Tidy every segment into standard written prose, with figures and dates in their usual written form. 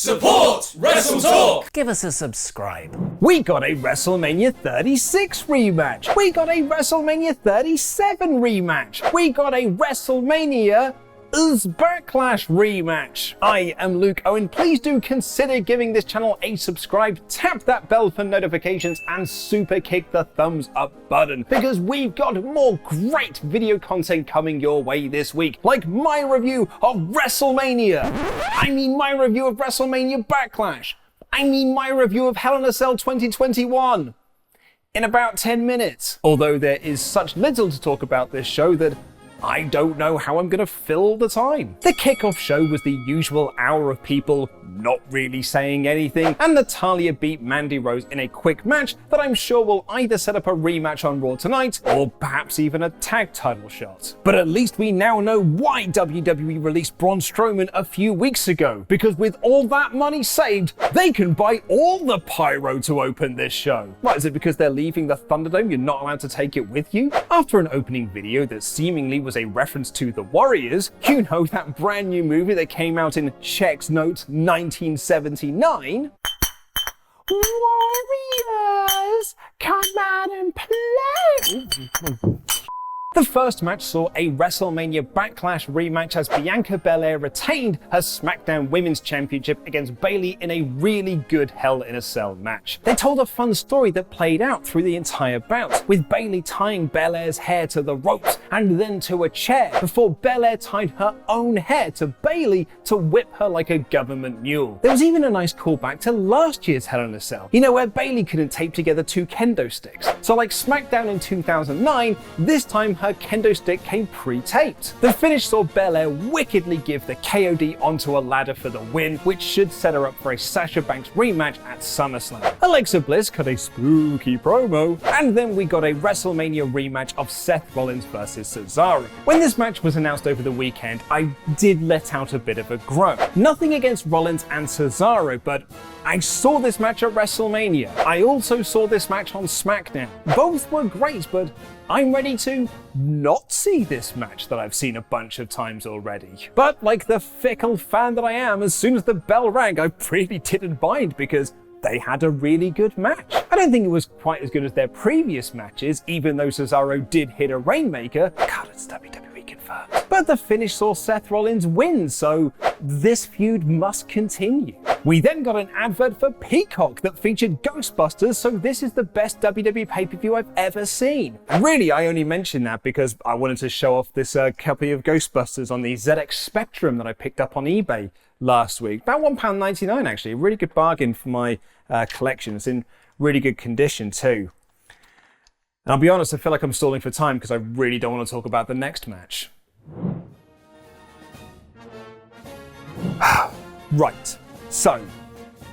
Support WrestleTalk! Give us a subscribe. We got a WrestleMania 36 rematch. We got a WrestleMania 37 rematch. We got a WrestleMania Backlash rematch. I am Luke Owen. Please do consider giving this channel a subscribe, tap that bell for notifications, and super kick the thumbs up button, because we've got more great video content coming your way this week, like my review of WrestleMania. I mean my review of WrestleMania Backlash. I mean my review of Hell in a Cell 2021. In about 10 minutes. Although there is such little to talk about this show that I don't know how I'm gonna fill the time. The kickoff show was the usual hour of people not really saying anything, and Natalya beat Mandy Rose in a quick match that I'm sure will either set up a rematch on Raw tonight, or perhaps even a tag title shot. But at least we now know why WWE released Braun Strowman a few weeks ago, because with all that money saved, they can buy all the pyro to open this show. What, is it because they're leaving the Thunderdome, you're not allowed to take it with you? After an opening video that seemingly was a reference to The Warriors, you know, that brand new movie that came out in Check's Notes 1979. Warriors, come out and play! The first match saw a WrestleMania Backlash rematch as Bianca Belair retained her SmackDown Women's Championship against Bayley in a really good Hell in a Cell match. They told a fun story that played out through the entire bout, with Bayley tying Belair's hair to the ropes and then to a chair, before Belair tied her own hair to Bayley to whip her like a government mule. There was even a nice callback to last year's Hell in a Cell, you know, where Bayley couldn't tape together two kendo sticks. So like SmackDown in 2009, this time her kendo stick came pre-taped. The finish saw Belair wickedly give the KOD onto a ladder for the win, which should set her up for a Sasha Banks rematch at SummerSlam. Alexa Bliss cut a spooky promo, and then we got a WrestleMania rematch of Seth Rollins versus Cesaro. When this match was announced over the weekend, I did let out a bit of a groan. Nothing against Rollins and Cesaro, but I saw this match at WrestleMania. I also saw this match on SmackDown. Both were great, but I'm ready to not see this match that I've seen a bunch of times already. But like the fickle fan that I am, as soon as the bell rang, I really didn't mind because they had a really good match. I don't think it was quite as good as their previous matches, even though Cesaro did hit a Rainmaker. God, it's WWE confirmed. But the finish saw Seth Rollins win, so this feud must continue. We then got an advert for Peacock that featured Ghostbusters, so this is the best WWE pay-per-view I've ever seen. And really, I only mention that because I wanted to show off this copy of Ghostbusters on the ZX Spectrum that I picked up on eBay last week. About £1.99 actually, a really good bargain for my collection. It's in really good condition too. And I'll be honest, I feel like I'm stalling for time because I really don't want to talk about the next match. Right, so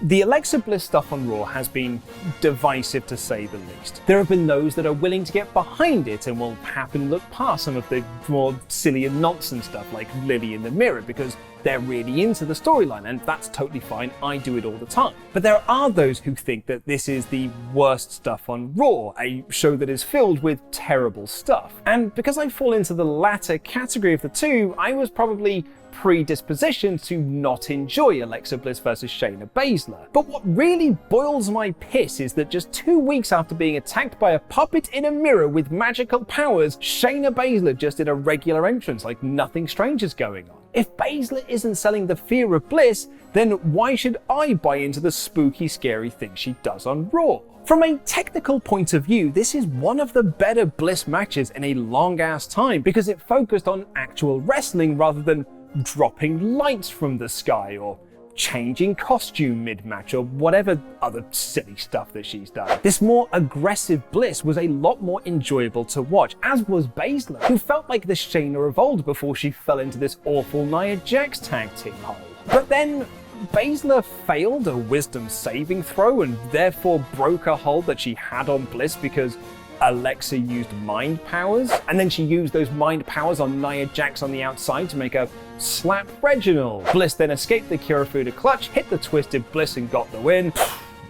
the Alexa Bliss stuff on Raw has been divisive to say the least. There have been those that are willing to get behind it and will happily look past some of the more silly and nonsense stuff like Lily in the Mirror because they're really into the storyline, and that's totally fine. I do it all the time. But there are those who think that this is the worst stuff on Raw, a show that is filled with terrible stuff. And because I fall into the latter category of the two, I was probably predispositioned to not enjoy Alexa Bliss versus Shayna Baszler. But what really boils my piss is that just 2 weeks after being attacked by a puppet in a mirror with magical powers, Shayna Baszler just did a regular entrance like nothing strange is going on. If Baszler isn't selling the fear of Bliss, then why should I buy into the spooky, scary things she does on Raw? From a technical point of view, this is one of the better Bliss matches in a long ass time because it focused on actual wrestling rather than dropping lights from the sky or changing costume mid-match or whatever other silly stuff that she's done. This more aggressive Bliss was a lot more enjoyable to watch, as was Baszler, who felt like the Shayna of old before she fell into this awful Nia Jax tag team hole. But then Baszler failed a wisdom saving throw and therefore broke a hold that she had on Bliss because Alexa used mind powers, and then she used those mind powers on Nia Jax on the outside to make her slap Reginald. Bliss then escaped the Kirifuda clutch, hit the Twisted Bliss and got the win.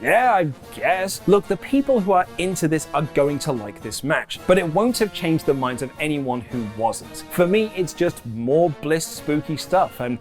Yeah, I guess. Look, the people who are into this are going to like this match, but it won't have changed the minds of anyone who wasn't. For me, it's just more Bliss spooky stuff, and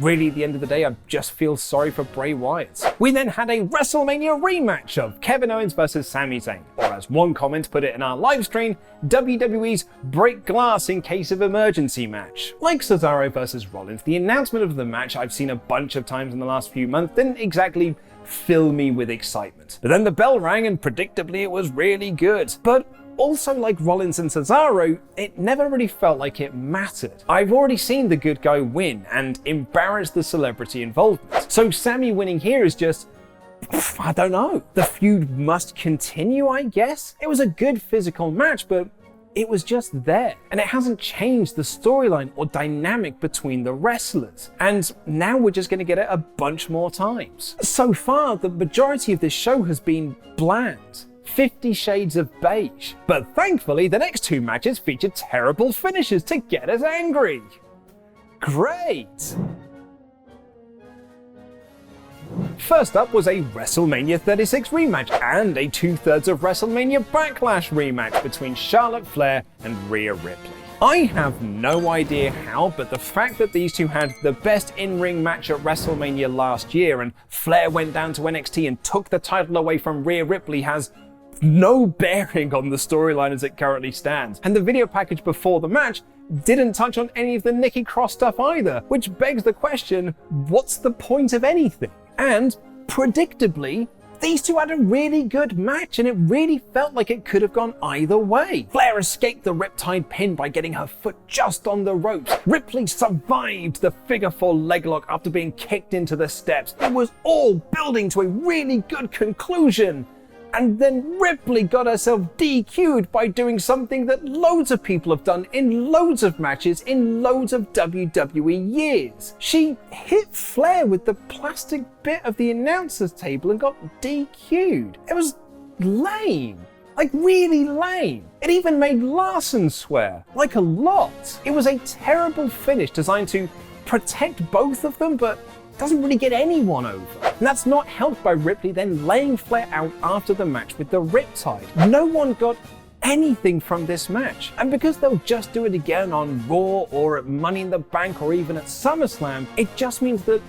really, at the end of the day, I just feel sorry for Bray Wyatt. We then had a WrestleMania rematch of Kevin Owens versus Sami Zayn, or as one comment put it in our live stream, WWE's break glass in case of emergency match. Like Cesaro versus Rollins, the announcement of the match I've seen a bunch of times in the last few months didn't exactly fill me with excitement. But then the bell rang and predictably it was really good. But also, like Rollins and Cesaro, it never really felt like it mattered. I've already seen the good guy win and embarrass the celebrity involvement. So Sami winning here is just, I don't know. The feud must continue, I guess? It was a good physical match, but it was just there. And it hasn't changed the storyline or dynamic between the wrestlers. And now we're just going to get it a bunch more times. So far, the majority of this show has been bland. 50 Shades of Beige. But thankfully, the next two matches featured terrible finishes to get us angry. Great! First up was a WrestleMania 36 rematch and a 2/3 of WrestleMania Backlash rematch between Charlotte Flair and Rhea Ripley. I have no idea how, but the fact that these two had the best in-ring match at WrestleMania last year and Flair went down to NXT and took the title away from Rhea Ripley has no bearing on the storyline as it currently stands. And the video package before the match didn't touch on any of the Nikki Cross stuff either, which begs the question, what's the point of anything? And predictably, these two had a really good match and it really felt like it could have gone either way. Flair escaped the Riptide pin by getting her foot just on the ropes. Ripley survived the figure 4 leg lock after being kicked into the steps. It was all building to a really good conclusion. And then Ripley got herself DQ'd by doing something that loads of people have done in loads of matches in loads of WWE years. She hit Flair with the plastic bit of the announcer's table and got DQ'd. It was lame. Like, really lame. It even made Larson swear. Like, a lot. It was a terrible finish designed to protect both of them, but doesn't really get anyone over. And that's not helped by Ripley then laying Flair out after the match with the Riptide. No one got anything from this match. And because they'll just do it again on Raw or at Money in the Bank or even at SummerSlam, it just means that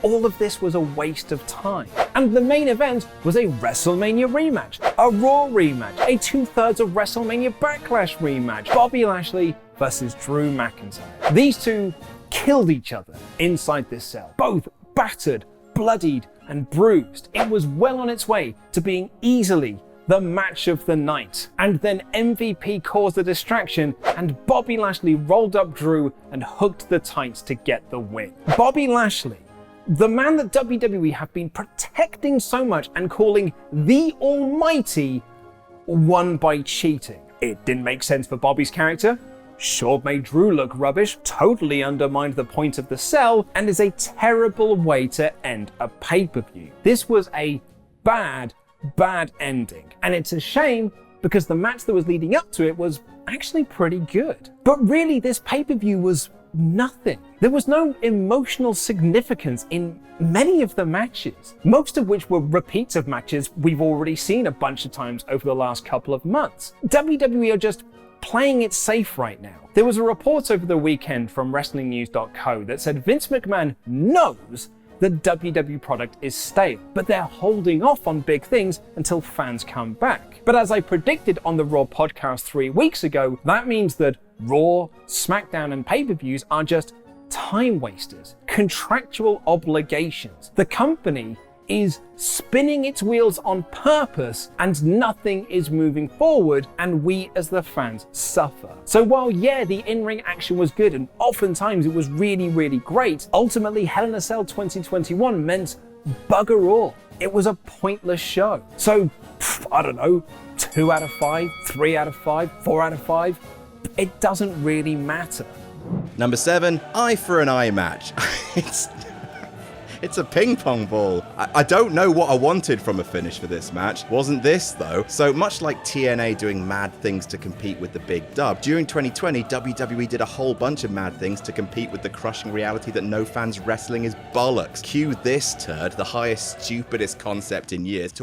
all of this was a waste of time. And the main event was a WrestleMania rematch, a Raw rematch, a 2/3 of WrestleMania Backlash rematch, Bobby Lashley versus Drew McIntyre. These two killed each other inside this cell, both battered, bloodied, and bruised. It was well on its way to being easily the match of the night. And then MVP caused a distraction and Bobby Lashley rolled up Drew and hooked the tights to get the win. Bobby Lashley, the man that WWE have been protecting so much and calling the Almighty, won by cheating. It didn't make sense for Bobby's character, sure made Drew look rubbish, totally undermined the point of the cell, and is a terrible way to end a pay-per-view. This was a bad ending. And it's a shame because the match that was leading up to it was actually pretty good. But really, this pay-per-view was nothing. There was no emotional significance in many of the matches, most of which were repeats of matches we've already seen a bunch of times over the last couple of months. WWE are just playing it safe right now. There was a report over the weekend from WrestlingNews.co that said Vince McMahon knows the WWE product is stale, but they're holding off on big things until fans come back. But as I predicted on the Raw podcast 3 weeks ago, that means that Raw, SmackDown, and pay-per-views are just time wasters, contractual obligations. The company is spinning its wheels on purpose and nothing is moving forward, and we as the fans suffer. So while yeah, the in-ring action was good and oftentimes it was really great, ultimately Hell in a Cell 2021 meant bugger all. It was a pointless show. So I don't know, 2 out of 5, 3 out of 5, 4 out of 5, it doesn't really matter. Number 7, eye for an eye match. It's a ping pong ball. I don't know what I wanted from a finish for this match. Wasn't this, though. So much like TNA doing mad things to compete with the big dub, during 2020, WWE did a whole bunch of mad things to compete with the crushing reality that no fans wrestling is bollocks. Cue this turd, the highest, stupidest concept in years, to